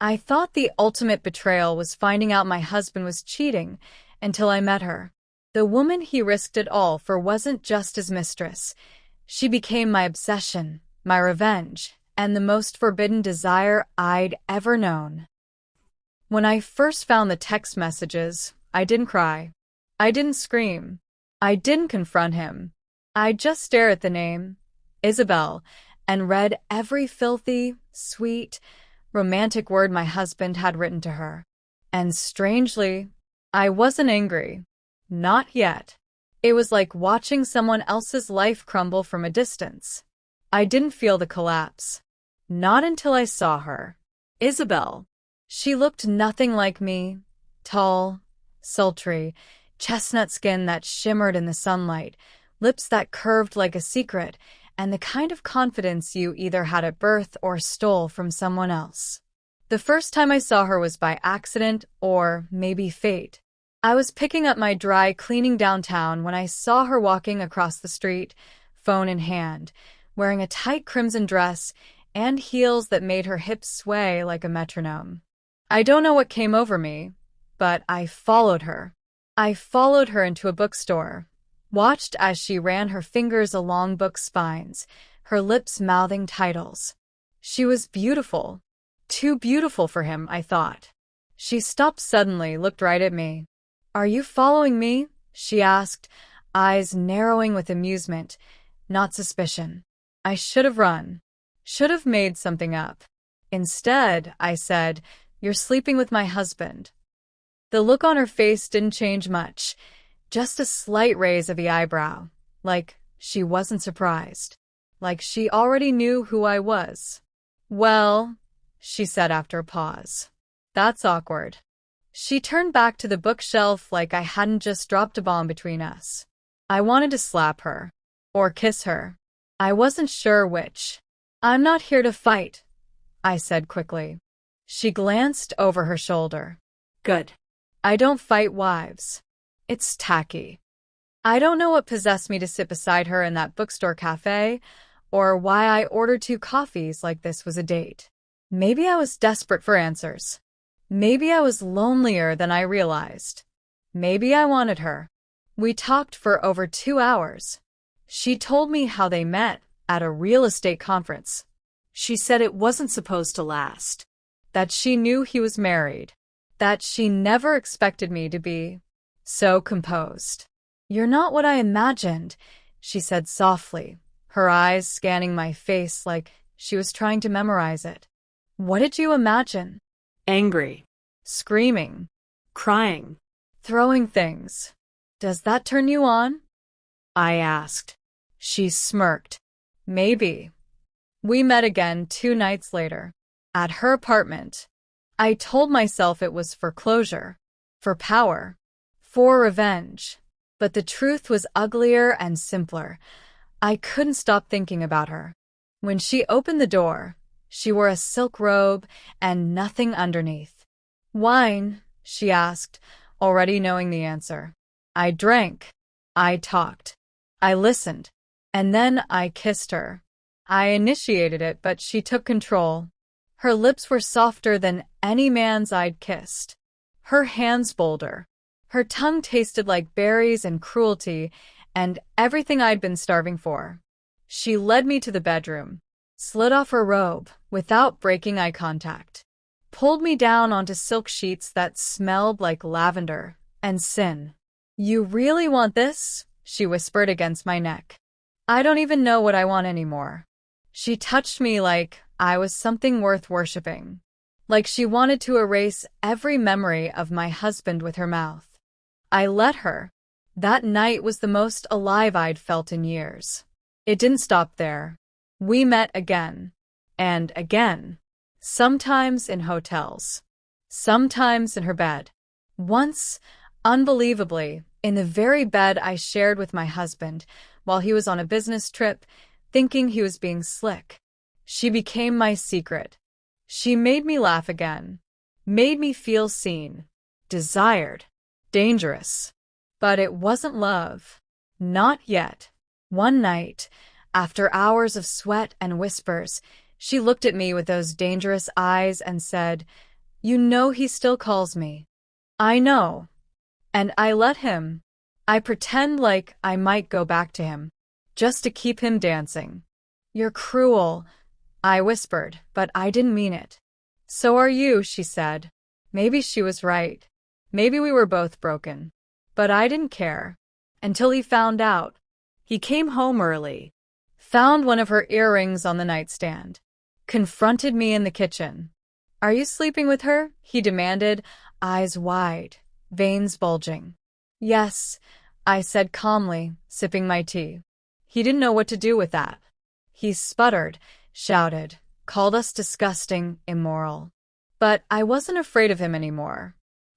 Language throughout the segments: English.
I thought the ultimate betrayal was finding out my husband was cheating until I met her. The woman he risked it all for wasn't just his mistress. She became my obsession, my revenge, and the most forbidden desire I'd ever known. When I first found the text messages, I didn't cry. I didn't scream. I didn't confront him. I just stared at the name, Isabel, and read every filthy, sweet, romantic word my husband had written to her. And strangely, I wasn't angry. Not yet. It was like watching someone else's life crumble from a distance. I didn't feel the collapse. Not until I saw her. Isabel. She looked nothing like me. Tall, sultry, chestnut skin that shimmered in the sunlight, lips that curved like a secret, and the kind of confidence you either had at birth or stole from someone else. The first time I saw her was by accident or maybe fate. I was picking up my dry cleaning downtown when I saw her walking across the street, phone in hand, wearing a tight crimson dress and heels that made her hips sway like a metronome. I don't know what came over me, but I followed her. I followed her into a bookstore, watched as she ran her fingers along book spines, her lips mouthing titles. She was beautiful. Too beautiful for him, I thought. She stopped suddenly, looked right at me. "Are you following me?" she asked, eyes narrowing with amusement, not suspicion. I should have run. Should have made something up. Instead, I said, "You're sleeping with my husband." The look on her face didn't change much, just a slight raise of the eyebrow, like she wasn't surprised, like she already knew who I was. "Well," she said after a pause, "that's awkward." She turned back to the bookshelf like I hadn't just dropped a bomb between us. I wanted to slap her, or kiss her. I wasn't sure which. "I'm not here to fight," I said quickly. She glanced over her shoulder. "Good. I don't fight wives." It's tacky. I don't know what possessed me to sit beside her in that bookstore cafe, or why I ordered 2 coffees like this was a date. Maybe I was desperate for answers. Maybe I was lonelier than I realized. Maybe I wanted her. We talked for over 2 hours. She told me how they met at a real estate conference. She said it wasn't supposed to last, that she knew he was married, that she never expected me to be so composed. "You're not what I imagined," she said softly, her eyes scanning my face like she was trying to memorize it. "What did you imagine?" "Angry. Screaming. Crying. Throwing things. Does that turn you on?" I asked. She smirked. "Maybe." We met again 2 nights later, at her apartment. I told myself it was for closure, for power, for revenge. But the truth was uglier and simpler. I couldn't stop thinking about her. When she opened the door, she wore a silk robe and nothing underneath. "Wine?" she asked, already knowing the answer. I drank. I talked. I listened. And then I kissed her. I initiated it, but she took control. Her lips were softer than any man's I'd kissed. Her hands bolder. Her tongue tasted like berries and cruelty and everything I'd been starving for. She led me to the bedroom, slid off her robe without breaking eye contact, pulled me down onto silk sheets that smelled like lavender and sin. "You really want this?" she whispered against my neck. "I don't even know what I want anymore." She touched me like I was something worth worshipping, like she wanted to erase every memory of my husband with her mouth. I let her. That night was the most alive I'd felt in years. It didn't stop there. We met again. And again. Sometimes in hotels. Sometimes in her bed. Once, unbelievably, in the very bed I shared with my husband while he was on a business trip, thinking he was being slick. She became my secret. She made me laugh again. Made me feel seen. Desired. Dangerous. But it wasn't love. Not yet. One night, after hours of sweat and whispers, She looked at me with those dangerous eyes and said, "You know he still calls me." "I know." And I let him. I pretend like I might go back to him, just to keep him dancing. "You're cruel," I whispered, but I didn't mean it. "So are you," she said. Maybe she was right. Maybe we were both broken. But I didn't care. Until he found out. He came home early, found one of her earrings on the nightstand, confronted me in the kitchen. "Are you sleeping with her?" he demanded, eyes wide, veins bulging. "Yes," I said calmly, sipping my tea. He didn't know what to do with that. He sputtered, shouted, called us disgusting, immoral. But I wasn't afraid of him anymore.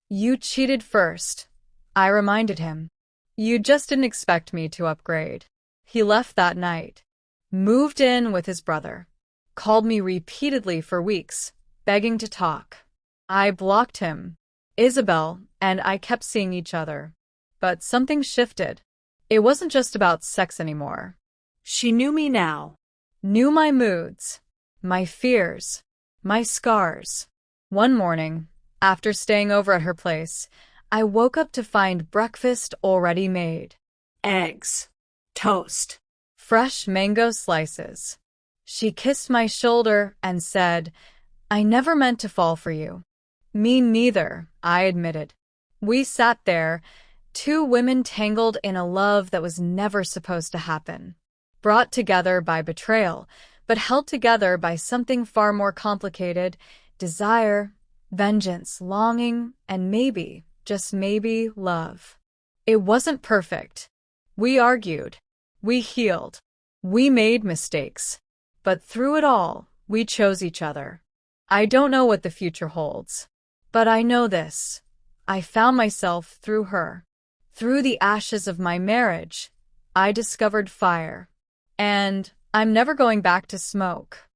"You cheated first," I reminded him. "You just didn't expect me to upgrade." He left that night, moved in with his brother, called me repeatedly for weeks, begging to talk. I blocked him. Isabel and I kept seeing each other. But something shifted. It wasn't just about sex anymore. She knew me now. Knew my moods, my fears, my scars. One morning, after staying over at her place, I woke up to find breakfast already made. Eggs, toast, fresh mango slices. She kissed my shoulder and said, "I never meant to fall for you." "Me neither," I admitted. We sat there, two women tangled in a love that was never supposed to happen. Brought together by betrayal, but held together by something far more complicated: desire, vengeance, longing, and maybe, just maybe, love. It wasn't perfect. We argued. We healed. We made mistakes. But through it all, we chose each other. I don't know what the future holds. But I know this. I found myself through her. Through the ashes of my marriage, I discovered fire. And I'm never going back to smoke.